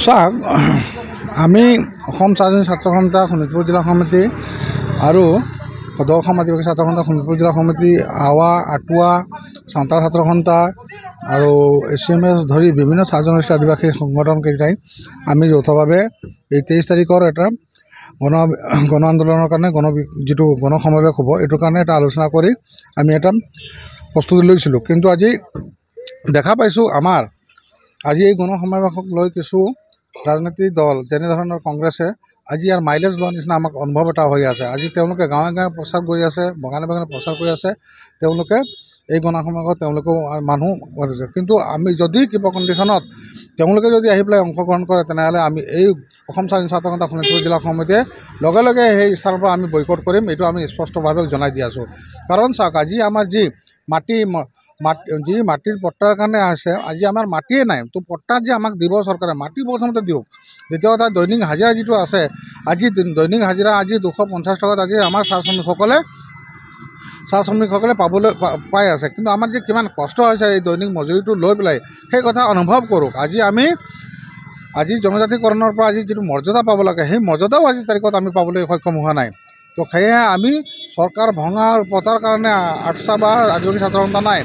চাওক, আমি অসম স্বাধীন ছাত্ৰ সন্থা শোণিতপুৰ জিলা সমিতি আৰু সদৌ অসম আদিবাসী ছাত্ৰ সন্থা শোণিতপুৰ জিলা সমিতি, আৱা, আটুৱা, চান্তাল ছাত্ৰ সন্থা আৰু ACMS ধৰি বিভিন্ন জনগোষ্ঠী আদিবাসী সংগঠনকেইটাই আমি যৌথভাৱে এই 23 তাৰিখৰ এটা গণ আন্দোলনৰ কাৰণে যিটো গণসমাৱেশ হ'ব, এইটোৰ কাৰণে এটা আলোচনা কৰি আমি এটা প্ৰস্তুতি লৈছিলোঁ। কিন্তু আজি দেখা পাইছোঁ আজি এই গণসমাৱেশক লৈ কিছু ৰাজনৈতিক দল যেনেধৰণৰ কংগ্ৰেছে আজি ইয়াৰ মাইলেজ লোৱাৰ নিচিনা আমাক অনুভৱ এটা হৈ আছে। আজি তেওঁলোকে গাঁৱে গাঁৱে প্ৰচাৰ কৰি আছে, বাগানে বাগানে প্ৰচাৰ কৰি আছে। তেওঁলোকে এই গণসমাৱেশত তেওঁলোকেও মানুহ কৰিছে। কিন্তু আমি যদি কিবা কণ্ডিশ্যনত তেওঁলোকে যদি আহি পেলাই অংশগ্ৰহণ কৰে, তেনেহ'লে আমি এই অসম স্বাধীন ছাত্ৰ সন্থা শোণিতপুৰ জিলা সমিতিয়ে লগে লগে সেই স্থানৰ পৰা আমি বয়কট কৰিম, এইটো আমি স্পষ্টভাৱে জনাই দি আছোঁ। কাৰণ চাওক, আজি আমাৰ যি মাটিৰ পট্টাৰ কাৰণে আছে, আজি আমাৰ মাটিয়ে নাই। তো পট্টা যে আমাক দিব চৰকাৰে, মাটি প্ৰথমতে দিয়ক। দ্বিতীয় কথা, দৈনিক হাজিৰা যিটো আছে, আজি দৈনিক হাজিৰা আজি 250 টকাত আজি আমাৰ চাহ শ্ৰমিকসকলে পাই আছে। কিন্তু আমাৰ যে কিমান কষ্ট হৈছে এই দৈনিক মজুৰিটো লৈ পেলাই, সেই কথা অনুভৱ কৰোঁ। আজি জনজাতিকৰণৰ পৰা আজি যিটো মৰ্যাদা পাব লাগে, সেই মৰ্যাদাও আজি তাৰিখত আমি পাবলৈ সক্ষম হোৱা নাই। তো সেয়েহে আমি চৰকাৰ পতাৰ কাৰণে আটছা বা আদিবাসী ছাত্ৰ সন্থা নাই,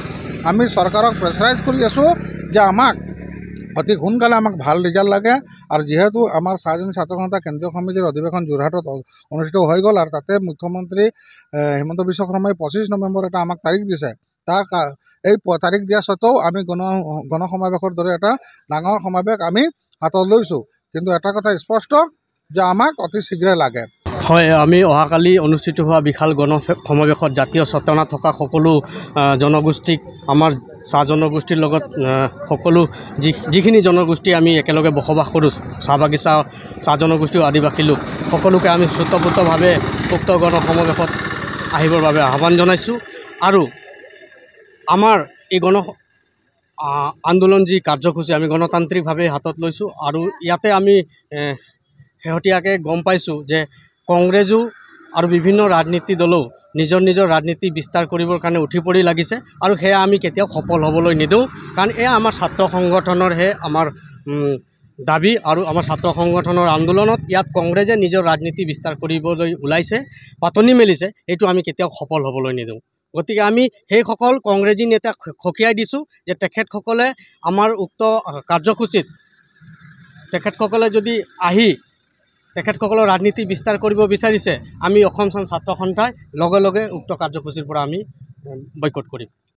আমি চৰকাৰক প্ৰেছাৰাইজ কৰি আছোঁ যে আমাক অতি সোনকালে আমাক ভাল ৰিজাল্ট লাগে। আৰু যিহেতু আমাৰ চাহজনী ছাত্ৰ সন্থা কেন্দ্ৰীয় সমিতিৰ অধিৱেশন যোৰহাটত অনুষ্ঠিত হৈ গ'ল, আৰু তাতে মুখ্যমন্ত্ৰী হিমন্ত বিশ্ব শৰ্মাই 25 নৱেম্বৰ এটা আমাক তাৰিখ দিছে। এই তাৰিখ দিয়া স্বত্তেও আমি গণসমাৱেশৰ দৰে এটা ডাঙৰ সমাৱেশ আমি হাতত লৈছোঁ। কিন্তু এটা কথা স্পষ্ট যে আমাক অতি শীঘ্ৰে লাগে। হয়, আমি অহাকালি অনুষ্ঠিত হোৱা বিশাল সমাৱেশত জাতীয় চেতনা থকা সকলো জনগোষ্ঠীক, আমাৰ চাহ জনগোষ্ঠীৰ লগত সকলো যিখিনি জনগোষ্ঠী আমি একেলগে বসবাস কৰোঁ, চাহ বাগিচা চাহ জনগোষ্ঠী আদিবাসী লোক, সকলোকে আমি স্বতঃস্ফূৰ্তভাৱে উক্ত গণসমাৱেশত আহিবৰ বাবে আহ্বান জনাইছোঁ। আৰু আমাৰ এই আন্দোলন যি কাৰ্যসূচী আমি গণতান্ত্ৰিকভাৱে হাতত লৈছোঁ। আৰু ইয়াতে আমি শেহতীয়াকৈ গম পাইছোঁ যে কংগ্ৰেছো আৰু বিভিন্ন ৰাজনীতি দলেও নিজৰ ৰাজনীতি বিস্তাৰ কৰিবৰ কাৰণে উঠি পৰি লাগিছে, আৰু সেয়া আমি কেতিয়াও সফল হ'বলৈ নিদিওঁ। কাৰণ এয়া আমাৰ ছাত্ৰ সংগঠনৰহে আমাৰ দাবী, আৰু আমাৰ ছাত্ৰ সংগঠনৰ আন্দোলনত ইয়াত কংগ্ৰেছে নিজৰ ৰাজনীতি বিস্তাৰ কৰিবলৈ ওলাইছে, পাতনি মেলিছে, এইটো আমি কেতিয়াও সফল হ'বলৈ নিদিওঁ। গতিকে আমি সেইসকল কংগ্ৰেছী নেতাক সকীয়াই দিছোঁ যে তেখেতসকলে আমাৰ উক্ত কাৰ্যসূচীত তেখেতসকলে যদি আহি তেখেতসকলৰ ৰাজনীতি বিস্তাৰ কৰিব বিচাৰিছে, আমি অসম ছাত্ৰ সন্থাই লগে লগে উক্ত কাৰ্যসূচীৰ পৰা আমি বয়কট কৰিম।